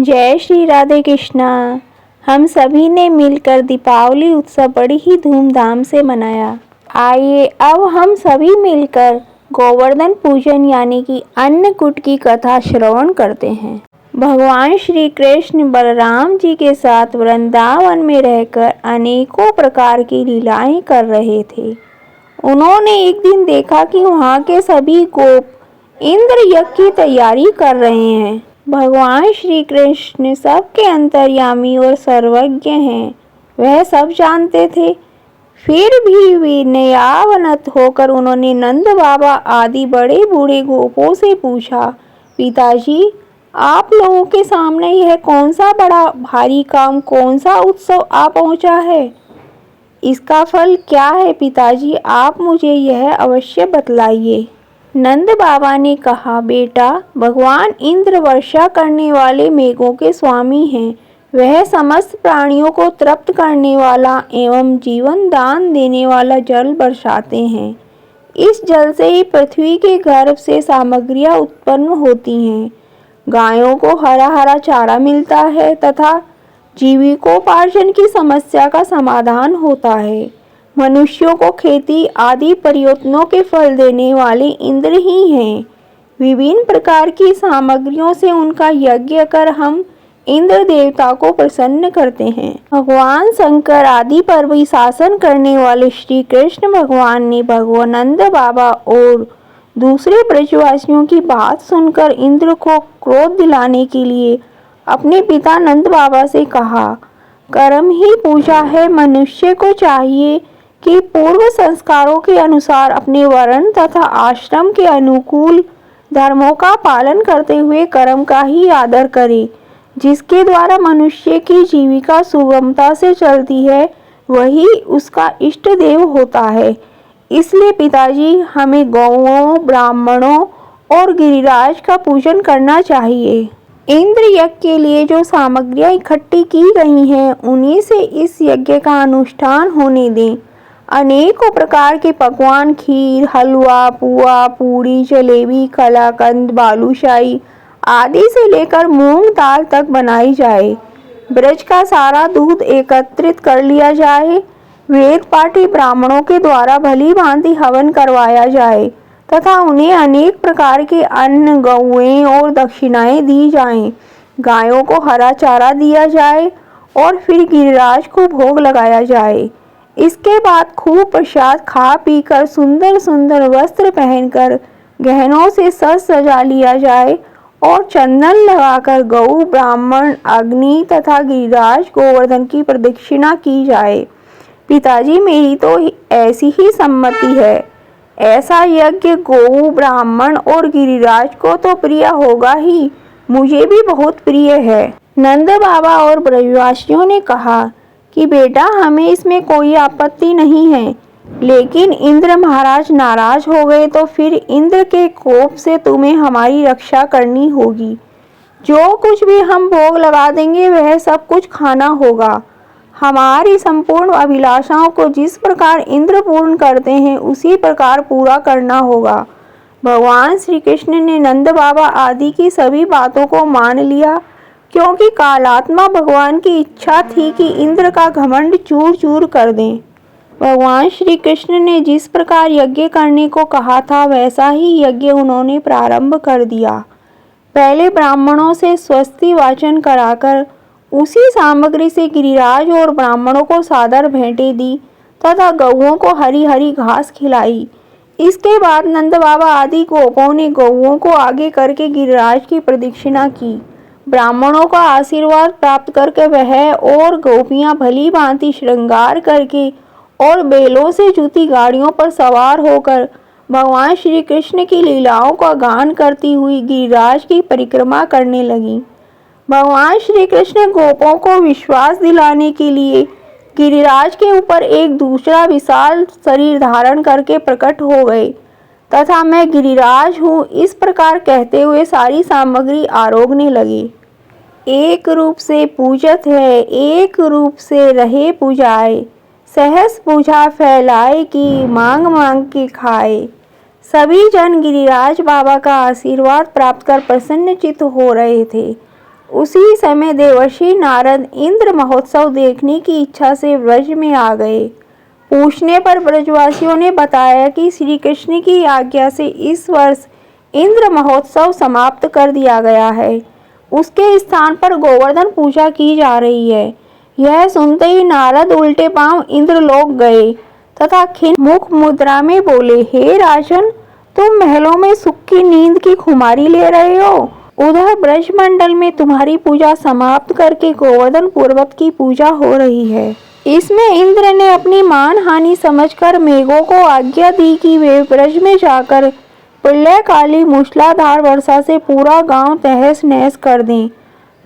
जय श्री राधे कृष्णा। हम सभी ने मिलकर दीपावली उत्सव बड़ी ही धूमधाम से मनाया। आइए अब हम सभी मिलकर गोवर्धन पूजन यानी कि अन्नकूट की कथा श्रवण करते हैं। भगवान श्री कृष्ण बलराम जी के साथ वृंदावन में रहकर अनेकों प्रकार की लीलाएं कर रहे थे। उन्होंने एक दिन देखा कि वहाँ के सभी गोप इंद्र यज्ञ की तैयारी कर रहे हैं। भगवान श्री कृष्ण सबके अंतर्यामी और सर्वज्ञ हैं, वह सब जानते थे। फिर भी विनयावनत होकर उन्होंने नंद बाबा आदि बड़े बूढ़े गोपों से पूछा, पिताजी आप लोगों के सामने यह कौन सा बड़ा भारी काम, कौन सा उत्सव आ पहुंचा है? इसका फल क्या है पिताजी, आप मुझे यह अवश्य बतलाइए। नंद बाबा ने कहा, बेटा भगवान इंद्र वर्षा करने वाले मेघों के स्वामी हैं। वह समस्त प्राणियों को तृप्त करने वाला एवं जीवन दान देने वाला जल बरसाते हैं। इस जल से ही पृथ्वी के गर्भ से सामग्रियां उत्पन्न होती हैं। गायों को हरा हरा चारा मिलता है तथा जीविकोपार्जन की समस्या का समाधान होता है। मनुष्यों को खेती आदि प्रयत्नों के फल देने वाले इंद्र ही हैं। विभिन्न प्रकार की सामग्रियों से उनका यज्ञ कर हम इंद्र देवता को प्रसन्न करते हैं। भगवान शंकर आदि पर भी शासन करने वाले श्री कृष्ण भगवान ने भगवानंद बाबा और दूसरे ब्रजवासियों की बात सुनकर इंद्र को क्रोध दिलाने के लिए अपने पिता नंद बाबा से कहा, कर्म ही पूजा है। मनुष्य को चाहिए कि पूर्व संस्कारों के अनुसार अपने वर्ण तथा आश्रम के अनुकूल धर्मों का पालन करते हुए कर्म का ही आदर करे। जिसके द्वारा मनुष्य की जीविका सुगमता से चलती है वही उसका इष्ट देव होता है। इसलिए पिताजी हमें गौओं, ब्राह्मणों और गिरिराज का पूजन करना चाहिए। इंद्र यज्ञ के लिए जो सामग्रियां इकट्ठी की गई हैं उन्हीं से इस यज्ञ का अनुष्ठान होने दें। अनेकों प्रकार के पकवान, खीर, हलवा, पुआ, पूरी, जलेबी, कलाकंद, बालूशाही आदि से लेकर मूंग दाल तक बनाई जाए। ब्रज का सारा दूध एकत्रित कर लिया जाए। वेद पाठी ब्राह्मणों के द्वारा भली भांति हवन करवाया जाए तथा उन्हें अनेक प्रकार के अन्न, गौएं और दक्षिणाएं दी जाएं। गायों को हरा चारा दिया जाए और फिर गिरिराज को भोग लगाया जाए। इसके बाद खूब प्रसाद खा पीकर सुंदर सुंदर वस्त्र पहनकर गहनों से सज सजा लिया जाए और चंदन लगाकर गौ, ब्राह्मण, अग्नि तथा गिरिराज गोवर्धन की प्रदक्षिणा की जाए। पिताजी मेरी तो ऐसी ही सम्मति है। ऐसा यज्ञ गौ, ब्राह्मण और गिरिराज को तो प्रिय होगा ही, मुझे भी बहुत प्रिय है। नंद बाबा और ब्रजवासियों ने कहा कि बेटा हमें इसमें कोई आपत्ति नहीं है, लेकिन इंद्र महाराज नाराज हो गए तो फिर इंद्र के कोप से तुम्हें हमारी रक्षा करनी होगी। जो कुछ भी हम भोग लगा देंगे वह सब कुछ खाना होगा। हमारी संपूर्ण अभिलाषाओं को जिस प्रकार इंद्र पूर्ण करते हैं उसी प्रकार पूरा करना होगा। भगवान श्री कृष्ण ने नंद बाबा आदि की सभी बातों को मान लिया, क्योंकि कालात्मा भगवान की इच्छा थी कि इंद्र का घमंड चूर चूर कर दें। भगवान श्री कृष्ण ने जिस प्रकार यज्ञ करने को कहा था वैसा ही यज्ञ उन्होंने प्रारंभ कर दिया। पहले ब्राह्मणों से स्वस्ति वाचन कराकर उसी सामग्री से गिरिराज और ब्राह्मणों को सादर भेंटें दी तथा गौओं को हरी हरी घास खिलाई। इसके बाद नंद बाबा आदि गोपों ने गौओं को आगे करके गिरिराज की प्रदक्षिणा की। ब्राह्मणों का आशीर्वाद प्राप्त करके वह और गोपियां भली भांति श्रृंगार करके और बेलों से जुती गाड़ियों पर सवार होकर भगवान श्री कृष्ण की लीलाओं का गान करती हुई गिरिराज की परिक्रमा करने लगी। भगवान श्री कृष्ण गोपों को विश्वास दिलाने के लिए गिरिराज के ऊपर एक दूसरा विशाल शरीर धारण करके प्रकट हो गए तथा मैं गिरिराज हूँ इस प्रकार कहते हुए सारी सामग्री आरोगने लगे। एक रूप से पूजत है, एक रूप से रहे पूजाए, सहस पूजा फैलाए की मांग मांग के खाए। सभी जन गिरिराज बाबा का आशीर्वाद प्राप्त कर प्रसन्नचित्त हो रहे थे। उसी समय देवर्षि नारद इंद्र महोत्सव देखने की इच्छा से ब्रज में आ गए। पूछने पर ब्रजवासियों ने बताया कि श्री कृष्ण की आज्ञा से इस वर्ष इंद्र महोत्सव समाप्त कर दिया गया है। उसके स्थान पर गोवर्धन पूजा की जा रही है। यह सुनते ही नारद उल्टे पांव इंद्रलोक गए तथा खिन्न मुख मुद्रा में बोले, हे राजन, तुम महलों में सुख की नींद की खुमारी ले रहे हो। उधर ब्रजमंडल में तुम्हारी पूजा समाप्त करके गोवर्धन पर्वत की पूजा हो रही है। इसमें इंद्र ने अपनी मान हानि समझकर मेघों को आज्ञा दी कि वे ब्रज में जाकर प्रलयकाली मूसलाधार वर्षा से पूरा गांव तहस नहस कर दें।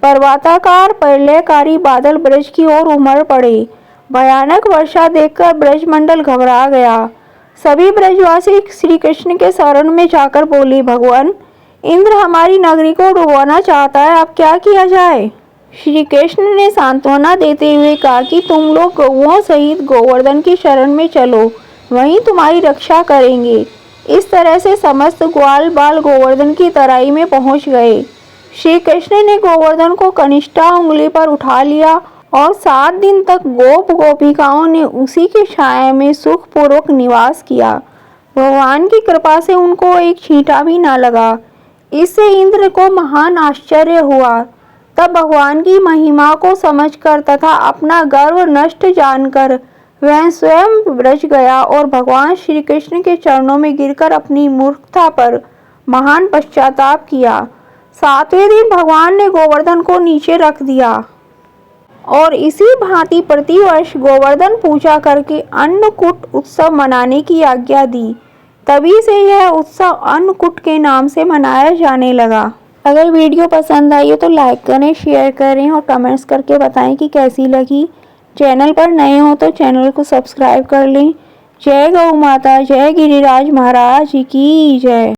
पर्वताकार प्रलयकारी बादल ब्रज की ओर उमड़ पड़े। भयानक वर्षा देखकर ब्रजमंडल घबरा गया। सभी ब्रजवासी श्री कृष्ण के शरण में जाकर बोले, भगवान, इंद्र हमारी नगरी को डुबोना चाहता है, अब क्या किया जाए। श्री कृष्ण ने सांत्वना देते हुए कहा कि तुम लोग गौओं सहित गोवर्धन की शरण में चलो, वहीं तुम्हारी रक्षा करेंगे। इस तरह से समस्त ग्वाल बाल गोवर्धन की तराई में पहुंच गए। श्री कृष्ण ने गोवर्धन को कनिष्ठा उंगली पर उठा लिया और 7 दिन तक गोप गोपिकाओं ने उसी की छाया में सुखपूर्वक निवास किया। भगवान की कृपा से उनको एक छींटा भी न लगा। इससे इंद्र को महान आश्चर्य हुआ। तब भगवान की महिमा को समझकर तथा अपना गर्व नष्ट जानकर वह स्वयं ब्रज गया और भगवान श्री कृष्ण के चरणों में गिरकर अपनी मूर्खता पर महान पश्चाताप किया। 7वें दिन भगवान ने गोवर्धन को नीचे रख दिया और इसी भांति प्रतिवर्ष गोवर्धन पूजा करके अन्नकूट उत्सव मनाने की आज्ञा दी। तभी से यह उत्सव अन्नकूट के नाम से मनाया जाने लगा। अगर वीडियो पसंद आई हो तो लाइक करें, शेयर करें और कमेंट्स करके बताएं कि कैसी लगी। चैनल पर नए हो तो चैनल को सब्सक्राइब कर लें। जय गौ माता, जय गिरिराज महाराज की जय।